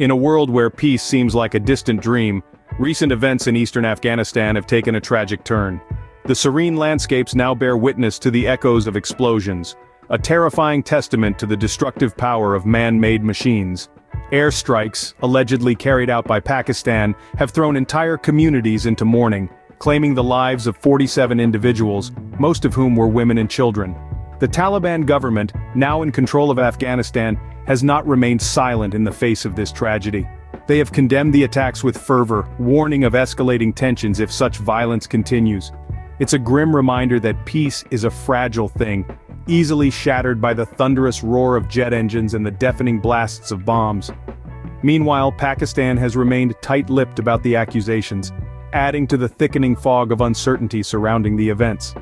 In a world where peace seems like a distant dream, recent events in eastern Afghanistan have taken a tragic turn. The serene landscapes now bear witness to the echoes of explosions, a terrifying testament to the destructive power of man-made machines. Airstrikes, allegedly carried out by Pakistan, have thrown entire communities into mourning, claiming the lives of 47 individuals, most of whom were women and children. The Taliban government, now in control of Afghanistan, has not remained silent in the face of this tragedy. They have condemned the attacks with fervor, warning of escalating tensions if such violence continues. It's a grim reminder that peace is a fragile thing, easily shattered by the thunderous roar of jet engines and the deafening blasts of bombs. Meanwhile, Pakistan has remained tight-lipped about the accusations, adding to the thickening fog of uncertainty surrounding the events.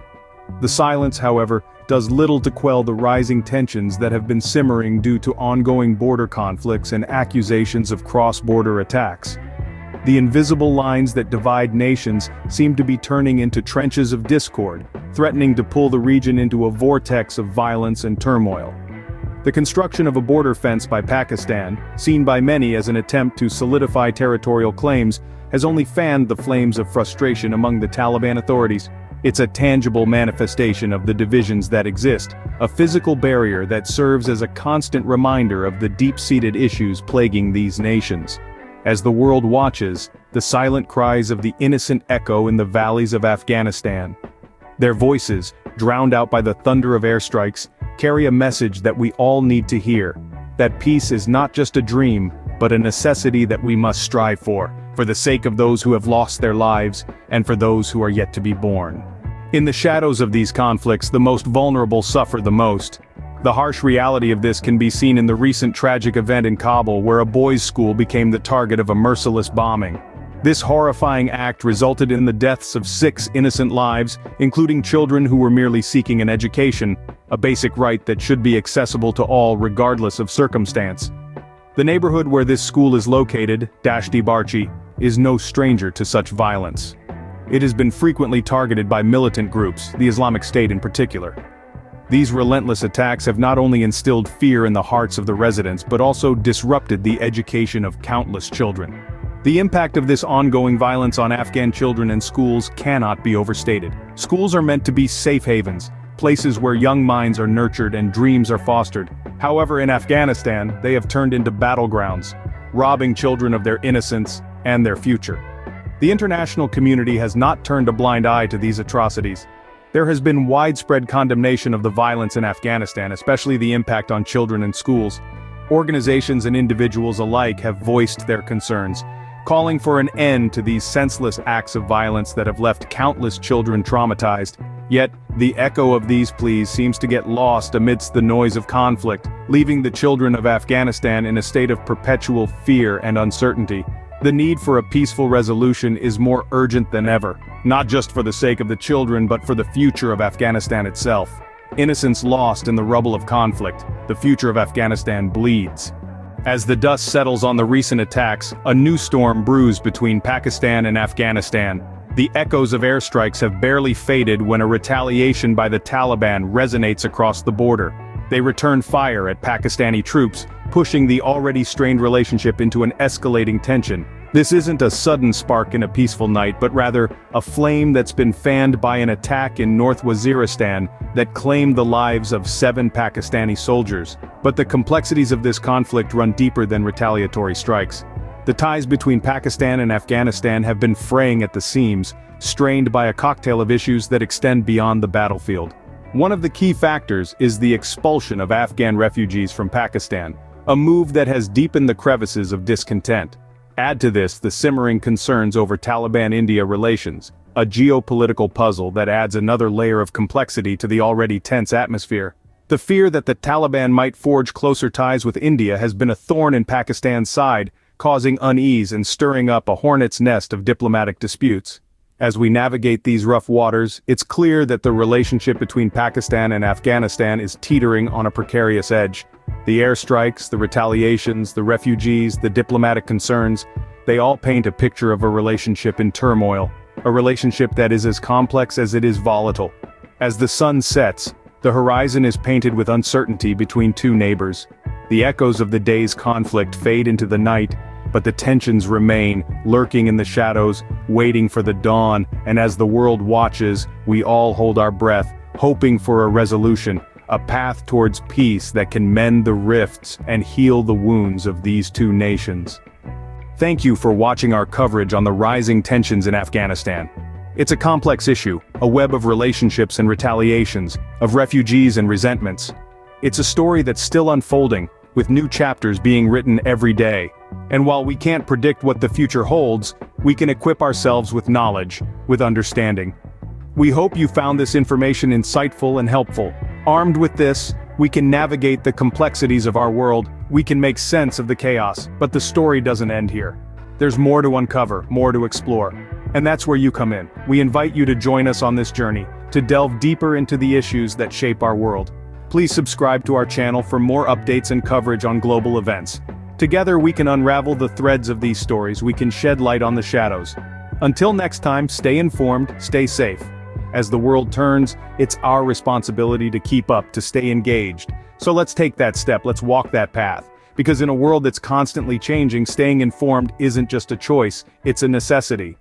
The silence, however, does little to quell the rising tensions that have been simmering due to ongoing border conflicts and accusations of cross-border attacks. The invisible lines that divide nations seem to be turning into trenches of discord, threatening to pull the region into a vortex of violence and turmoil. The construction of a border fence by Pakistan, seen by many as an attempt to solidify territorial claims, has only fanned the flames of frustration among the Taliban authorities. It's a tangible manifestation of the divisions that exist, a physical barrier that serves as a constant reminder of the deep-seated issues plaguing these nations. As the world watches, the silent cries of the innocent echo in the valleys of Afghanistan. Their voices, drowned out by the thunder of airstrikes, carry a message that we all need to hear, that peace is not just a dream, but a necessity that we must strive for the sake of those who have lost their lives, and for those who are yet to be born. In the shadows of these conflicts, the most vulnerable suffer the most. The harsh reality of this can be seen in the recent tragic event in Kabul where a boys' school became the target of a merciless bombing. This horrifying act resulted in the deaths of 6 innocent lives, including children who were merely seeking an education, a basic right that should be accessible to all regardless of circumstance. The neighborhood where this school is located, Dashti Barchi, is no stranger to such violence. It has been frequently targeted by militant groups, the Islamic State in particular. These relentless attacks have not only instilled fear in the hearts of the residents but also disrupted the education of countless children. The impact of this ongoing violence on Afghan children and schools cannot be overstated. Schools are meant to be safe havens, places where young minds are nurtured and dreams are fostered. However, in Afghanistan, they have turned into battlegrounds, robbing children of their innocence and their future. The international community has not turned a blind eye to these atrocities. There has been widespread condemnation of the violence in Afghanistan, especially the impact on children and schools. Organizations and individuals alike have voiced their concerns, calling for an end to these senseless acts of violence that have left countless children traumatized. Yet, the echo of these pleas seems to get lost amidst the noise of conflict, leaving the children of Afghanistan in a state of perpetual fear and uncertainty. The need for a peaceful resolution is more urgent than ever, not just for the sake of the children but for the future of Afghanistan itself. Innocence lost in the rubble of conflict, the future of Afghanistan bleeds. As the dust settles on the recent attacks, a new storm brews between Pakistan and Afghanistan. The echoes of airstrikes have barely faded when a retaliation by the Taliban resonates across the border. They return fire at Pakistani troops, pushing the already strained relationship into an escalating tension. This isn't a sudden spark in a peaceful night, but rather a flame that's been fanned by an attack in North Waziristan that claimed the lives of 7 Pakistani soldiers. But the complexities of this conflict run deeper than retaliatory strikes. The ties between Pakistan and Afghanistan have been fraying at the seams, strained by a cocktail of issues that extend beyond the battlefield. One of the key factors is the expulsion of Afghan refugees from Pakistan, a move that has deepened the crevices of discontent. Add to this the simmering concerns over Taliban-India relations, a geopolitical puzzle that adds another layer of complexity to the already tense atmosphere. The fear that the Taliban might forge closer ties with India has been a thorn in Pakistan's side, causing unease and stirring up a hornet's nest of diplomatic disputes. As we navigate these rough waters, it's clear that the relationship between Pakistan and Afghanistan is teetering on a precarious edge. The airstrikes, the retaliations, the refugees, the diplomatic concerns, they all paint a picture of a relationship in turmoil, a relationship that is as complex as it is volatile. As the sun sets, the horizon is painted with uncertainty between two neighbors. The echoes of the day's conflict fade into the night, but the tensions remain, lurking in the shadows, waiting for the dawn, and as the world watches, we all hold our breath, hoping for a resolution, a path towards peace that can mend the rifts and heal the wounds of these two nations. Thank you for watching our coverage on the rising tensions in Afghanistan. It's a complex issue, a web of relationships and retaliations, of refugees and resentments. It's a story that's still unfolding, with new chapters being written every day. And while we can't predict what the future holds, we can equip ourselves with knowledge, with understanding. We hope you found this information insightful and helpful. Armed with this, we can navigate the complexities of our world, we can make sense of the chaos, but the story doesn't end here. There's more to uncover, more to explore. And that's where you come in. We invite you to join us on this journey, to delve deeper into the issues that shape our world. Please subscribe to our channel for more updates and coverage on global events. Together we can unravel the threads of these stories, we can shed light on the shadows. Until next time, stay informed, stay safe. As the world turns, it's our responsibility to keep up, to stay engaged. So let's take that step, let's walk that path. Because in a world that's constantly changing, staying informed isn't just a choice, it's a necessity.